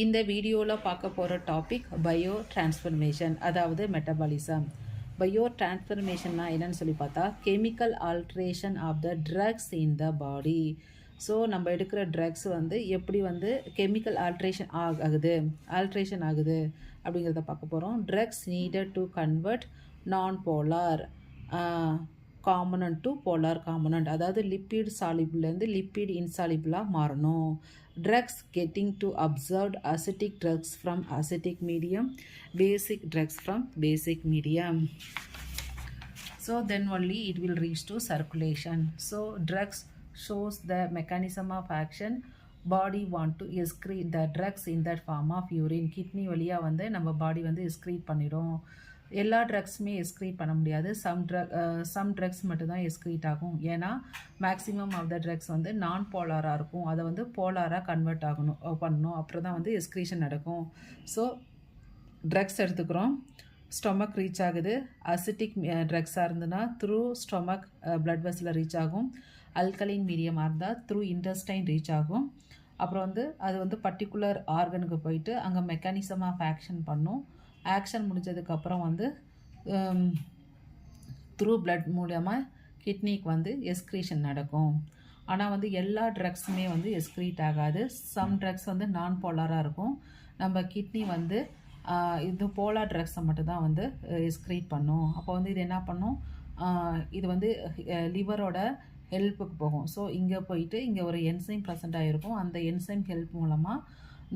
இந்த வீடியோவில் பார்க்க போகிற டாபிக் பயோ டிரான்ஸ்ஃபர்மேஷன், அதாவது மெட்டபாலிசம். பயோ டிரான்ஸ்ஃபர்மேஷன்னா என்னன்னு சொல்லி பார்த்தா chemical alteration of the drugs in the body. So நம்ம எடுக்கிற ட்ரக்ஸ் வந்து எப்படி வந்து கெமிக்கல் ஆல்ட்ரேஷன் ஆகுது அப்படிங்கிறத பார்க்க போகிறோம். Drugs needed to convert non polar component to polar component, அதாவது லிப்பிட் சாலிபிள்லேருந்து லிப்பிட் இன்சாலிபிளாக மாறணும். Drugs getting to absorbed acidic drugs from acidic medium, basic drugs from basic medium. So then only it will reach to circulation. So drugs shows the mechanism of action. Body want to excrete the drugs in that form of urine. Kidney வழியாக வந்து நம்ம பாடி வந்து எஸ்க்ரீட் பண்ணிடும். எல்லா ட்ரக்ஸுமே எஸ்க்ரீட் பண்ண முடியாது. Some drugs மட்டும்தான் எஸ்க்ரீட் ஆகும். ஏன்னா மேக்ஸிமம் ஆஃப் த ட்ரக்ஸ் வந்து நான் போலாராக இருக்கும். அதை வந்து போலாராக கன்வெர்ட் பண்ணணும். அப்புறம் தான் வந்து எஸ்க்ரீஷன் நடக்கும். ஸோ ட்ரக்ஸ் எடுத்துக்கிறோம், ஸ்டொமக் ரீச் ஆகுது. அசிட்டிக் ட்ரக்ஸாக இருந்ததுன்னா த்ரூ ஸ்டொமக் பிளட் வெசலில் ரீச் ஆகும். அல்கலைன் மீடியமாக இருந்தால் த்ரூ இன்டெஸ்டைன் ரீச் ஆகும். அப்புறம் வந்து அது வந்து பர்டிகுலர் ஆர்கனுக்கு போயிட்டு அங்கே மெக்கானிசம் ஆஃப் ஆக்ஷன் பண்ணும். ஆக்ஷன் முடிஞ்சதுக்கப்புறம் வந்து த்ரூ பிளட் மூலமாக கிட்னிக்கு வந்து எஸ்க்ரீஷன் நடக்கும். ஆனால் வந்து எல்லா ட்ரக்ஸுமே வந்து எஸ்க்ரீட் ஆகாது. சம் ட்ரக்ஸ் வந்து நான் போலாராக இருக்கும். நம்ம கிட்னி வந்து இது போலார் ட்ரக்ஸை மட்டும்தான் வந்து எஸ்க்ரீட் பண்ணும். அப்போ வந்து இது என்ன பண்ணும், இது வந்து லிவரோட ஹெல்ப்புக்கு போகும். ஸோ இங்கே போயிட்டு இங்கே ஒரு என்சைம் ப்ரெசென்ட் ஆகிருக்கும். அந்த என்சைம் ஹெல்ப் மூலமாக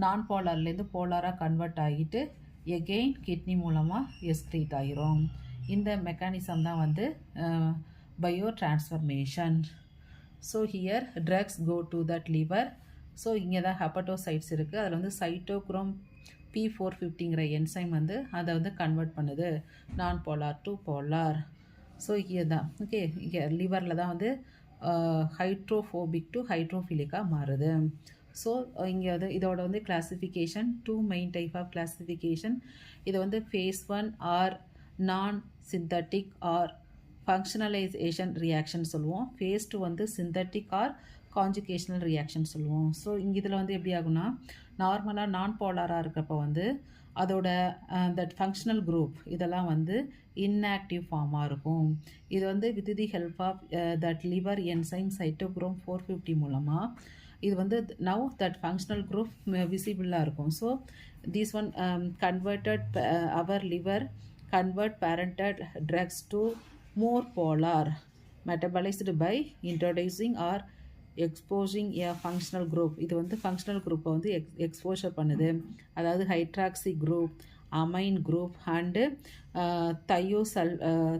நான் போலார்லேருந்து போலாராக கன்வெர்ட் ஆகிட்டு எகெயின் கிட்னி மூலமாக எஸ்க்ரீட் ஆகிரும். இந்த மெக்கானிசம் தான் வந்து biotransformation. So here drugs go to that liver. So இங்கே தான் ஹெப்படோசைட்ஸ் இருக்குது. அதில் வந்து சைட்டோக்ரோம் P450ங்கிற என்சைம் வந்து அதை வந்து கன்வெர்ட் பண்ணுது நான் போலார் டு போலார். ஸோ இங்கே தான் ஓகே, இங்கே லிவரில் தான் வந்து ஹைட்ரோஃபோபிக் டு ஹைட்ரோஃபிலிக்காக மாறுது. ஸோ இங்கே வந்து இதோட வந்து classification 2 main type of classification. இதை வந்து phase 1 or non synthetic or functionalization reaction சொல்லுவோம். ஃபேஸ் 2 வந்து சிந்தட்டிக் ஆர் கான்ஜுகேஷனல் ரியாக்ஷன் சொல்லுவோம். ஸோ இங்கே இதில் வந்து எப்படி ஆகுனா, நார்மலாக நான் போலாராக இருக்கிறப்ப வந்து அதோட தட் ஃபங்க்ஷனல் குரூப் இதெல்லாம் வந்து இன்ஆக்டிவ் ஃபார்மாக இருக்கும். இது வந்து with the help of that liver enzyme cytochrome 450 மூலமாக இது வந்து நவ் தட் ஃபங்க்ஷனல் குரூப் விசிபிளாக இருக்கும். So this one converted our liver convert parent drugs to more polar metabolised by introducing or exposing a functional group. இது வந்து functional குரூப்பை வந்து exposure பண்ணுது. அதாவது hydroxy group, amine group and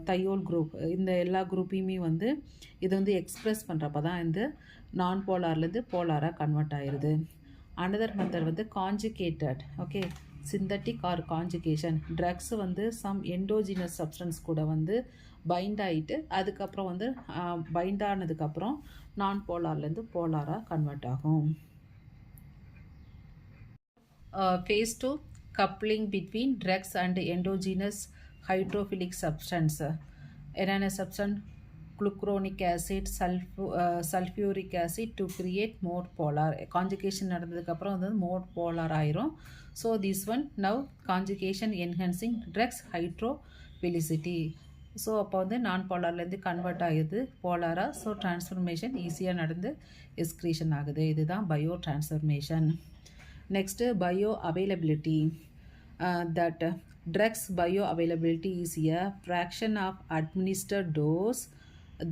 thiol group, இந்த எல்லா குரூப்பையுமே வந்து இது வந்து எக்ஸ்ப்ரெஸ் பண்ணுறப்ப தான் இந்த நான் போலார்லேருந்து போலாராக கன்வெர்ட் ஆயிடுது. அனதர் மெத்தட் வந்து conjugated, okay, synthetic or conjugation. Drugs வந்து சம் எண்டோஜினஸ் சப்ஸ்டன்ஸ் கூட வந்து பைண்ட் ஆகிட்டு அதுக்கப்புறம் வந்து பைண்ட் ஆனதுக்கப்புறம் நான் போலார்லேருந்து போலாராக கன்வெர்ட் ஆகும். Phase 2 coupling between drugs and endogenous hydrophilic substance. என்னென்ன substance? Glucuronic acid, sulphuric acid to create more polar. Conjugation நடந்ததுக்கப்புறம் வந்து மோர் போலார் ஆயிரும். So this one now conjugation enhancing drugs hydrophilicity. So அப்போ வந்து நான் போலார்லேருந்து கன்வெர்ட் ஆகுது போலாராக. So transformation ஈஸியாக நடந்து எஸ்க்ரீஷன் ஆகுது. இதுதான் biotransformation. Next bioavailability. That drugs bioavailability is a fraction of administered dose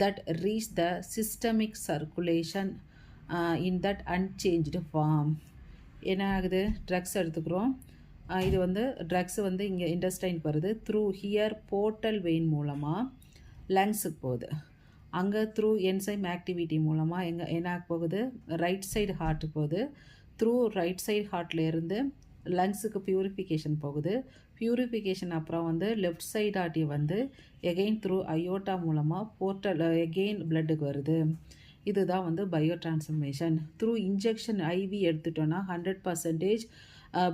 that reach the systemic circulation in that unchanged form. என்ன ஆகுது, ட்ரக்ஸ் எடுத்துக்கிறோம். இது வந்து ட்ரக்ஸ் வந்து இங்கே இன்டெஸ்டைனுக்கு வருது. த்ரூ ஹியர் போர்ட்டல் வெயின் மூலமாக லங்ஸுக்கு போகுது. அங்கே த்ரூ என்சைம் ஆக்டிவிட்டி மூலமாக என்ன போகுது, ரைட் சைடு ஹார்ட்டுக்கு போகுது. த்ரூ ரைட் சைடு ஹார்ட்லேருந்து லங்ஸுக்கு பியூரிஃபிகேஷன் போகுது. பியூரிஃபிகேஷன் அப்புறம் வந்து லெஃப்ட் சைடு ஆட்டி வந்து எகெயின் த்ரூ அயோட்டா மூலமாக போர்ட்டல் எகெயின் பிளட்டுக்கு வருது. இதுதான் வந்து biotransformation. Through injection IV எடுத்துட்டோன்னா 100%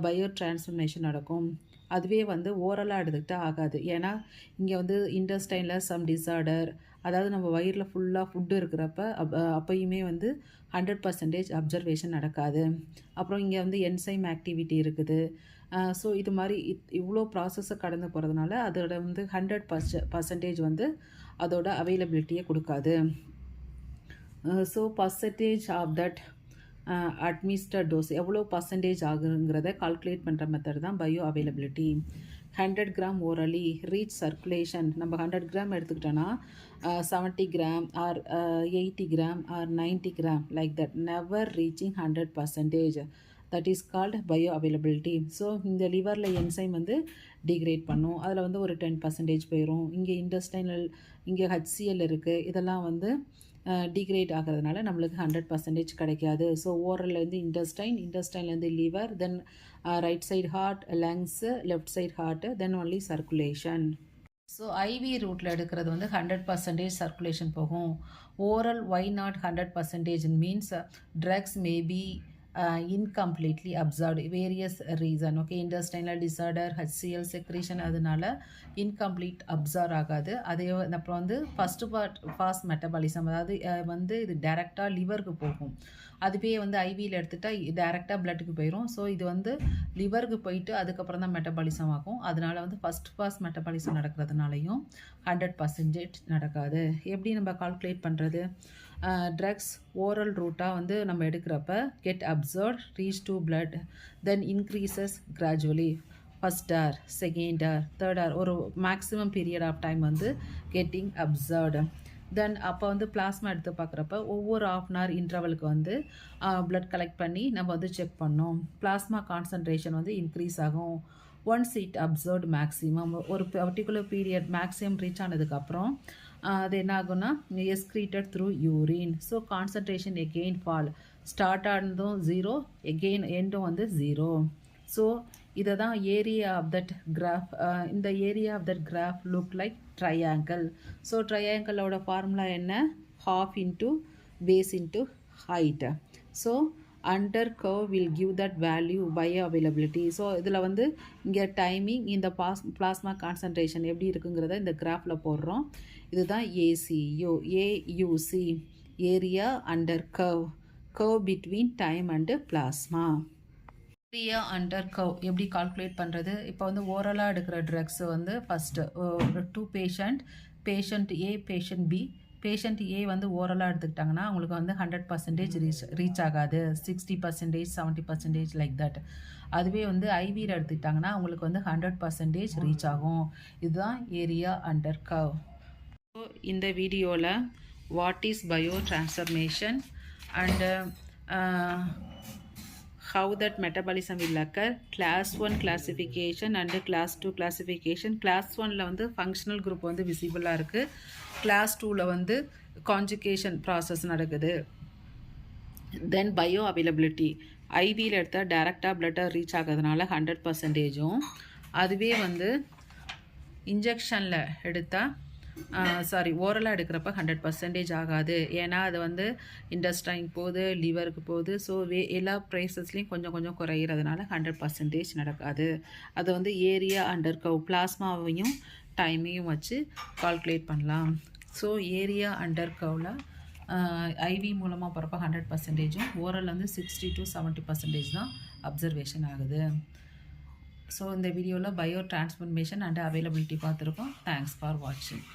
பயோ டிரான்ஸ்ஃபர்மேஷன் நடக்கும். அதுவே வந்து ஓரலாக எடுத்துக்கிட்டால் ஆகாது. ஏன்னா இங்கே வந்து இன்டெஸ்டைனில் சம் டிஸார்டர் அதாவது நம்ம வயிறில் ஃபுல்லாக ஃபுட்டு இருக்கிறப்ப அப்பயுமே வந்து 100% அப்சர்வேஷன் நடக்காது. அப்புறம் இங்கே வந்து என்சைம் ஆக்டிவிட்டி இருக்குது. ஸோ இது மாதிரி இவ்வளோ ப்ராசஸை கடந்து போகிறதுனால அதோட வந்து 100% வந்து அதோட அவைலபிலிட்டியை கொடுக்காது. So percentage of that administered dose எவ்வளோ பர்சன்டேஜ் ஆகுங்கிறத கால்குலேட் பண்ணுற மெத்தட் தான் bioavailability. 100 gram orally reach circulation. நம்ம 100 கிராம் எடுத்துக்கிட்டோன்னா 70 gram or 80 gram or 90 gram like that, never reaching 100%. That is called bioavailability. So இந்த லிவரில் enzyme வந்து degrade பண்ணும், அதில் வந்து ஒரு 10% போயிடும். இங்கே இண்டஸ்டைனல், இங்கே HCl இருக்குது, இதெல்லாம் வந்து டிகிரேட் ஆகிறதுனால நம்மளுக்கு 100% கிடைக்காது. ஸோ ஓரல்லேருந்து இண்டஸ்டைன்லேருந்து liver, then right side heart, lungs, left side heart, then only circulation. So IV ரூட்டில் எடுக்கிறது வந்து 100% சர்க்குலேஷன் போகும். Oral why not 100% means drugs maybe incompletely absorbed, various reason. Okay, intestinal disorder, HCl secretion, அதனால incomplete absorb ஆகாது. அதே அப்புறம் வந்து first fast metabolism, அதாவது வந்து இது டைரெக்டாக லிவருக்கு போகும். அதுவே வந்து ஐவியில் எடுத்துகிட்டால் டைரெக்டாக பிளட்டுக்கு போயிடும். ஸோ இது வந்து லிவருக்கு போயிட்டு அதுக்கப்புறம் தான் மெட்டபாலிசம் ஆகும். அதனால் வந்து ஃபஸ்ட் ஃபாஸ்ட் மெட்டபாலிசம் நடக்கிறதுனாலையும் 100% நடக்காது. எப்படி நம்ம கால்குலேட் பண்ணுறது? ட்ரக்ஸ் ஓரல் ரூட்டாக வந்து நம்ம எடுக்கிறப்ப get absorb, reach to blood, then increases gradually. First hour, second hour, third hour, ஒரு மேக்ஸிமம் பீரியட் ஆஃப் டைம் வந்து கெட்டிங் அப்சர்வ்டு. தென் அப்போ வந்து பிளாஸ்மா எடுத்து பார்க்குறப்ப ஒவ்வொரு ½ இன்டர்வலுக்கு வந்து பிளட் கலெக்ட் பண்ணி நம்ம வந்து செக் பண்ணோம். பிளாஸ்மா கான்சன்ட்ரேஷன் வந்து இன்க்ரீஸ் ஆகும். ஒன்ஸ் இட் அப்சர்வ்டு மேக்ஸிமம், ஒரு பர்டிகுலர் பீரியட் மேக்ஸிமம் ரீச் ஆனதுக்கப்புறம் அது என்ன ஆகும்னா excreted through urine. So concentration again fall, start ஆனதும் 0, எகெயின் எண்டும் வந்து 0. ஸோ இதை தான் ஏரியா ஆஃப் தட் கிராஃப், இந்த area of that graph look like triangle. So ட்ரையாங்கிளோட ஃபார்முலா என்ன? half into base into height. So under curve will give that value bioavailability. So இதில் வந்து இங்கே டைமிங், இந்த பிளாஸ்மா கான்சன்ட்ரேஷன் எப்படி இருக்குங்கிறத இந்த கிராஃபில் போடுறோம். இதுதான் AUC, area under curve between time and plasma. Area under curve எப்படி கால்குலேட் பண்ணுறது? இப்போ வந்து ஓரலாக எடுக்கிற ட்ரக்ஸ் வந்து first 2 patient A, patient B. Patient A வந்து ஓரலாக எடுத்துக்கிட்டாங்கன்னா அவங்களுக்கு வந்து 100% ரீச் ஆகாது, 60%, 70% லைக் தட். அதுவே வந்து ஐவியில் எடுத்துக்கிட்டாங்கன்னா அவங்களுக்கு வந்து 100% ரீச் ஆகும். இதுதான் ஏரியா அண்டர் கர்வ். ஸோ இந்த வீடியோவில் what is bio transformation and how that metabolism will occur, class 1 classification and class 2 classification. class 1ல வந்து functional group வந்து விசிபிளாக இருக்குது. class 2ல வந்து conjugation process நடக்குது. தென் பயோ அவைலபிலிட்டி, ஐவியில் எடுத்தால் டைரெக்டாக பிளட்டை ரீச் ஆகிறதுனால 100%, அதுவே வந்து இன்ஜெக்ஷனில் எடுத்தால் ஓரலாக எடுக்கிறப்ப 100% ஆகாது. ஏன்னா அது வந்து இண்டஸ்ட்ரைன் போகுது, லிவருக்கு போகுது. ஸோ எல்லா ப்ரைஸஸ்லேயும் கொஞ்சம் கொஞ்சம் குறையிறதுனால 100% நடக்காது. அது வந்து ஏரியா அண்டர் கர்வ், பிளாஸ்மாவையும் டைமையும் வச்சு கால்குலேட் பண்ணலாம். ஸோ ஏரியா அண்டர் கர்வில் ஐவி மூலமாக போகிறப்ப 100%, ஓரல் வந்து 60 to 70% தான் அப்சர்வேஷன் ஆகுது. ஸோ இந்த வீடியோவில் பயோ டிரான்ஸ்ஃபர்மேஷன் அண்ட் அவைலபிலிட்டி பார்த்துருக்கோம். தேங்க்ஸ் ஃபார் வாட்சிங்.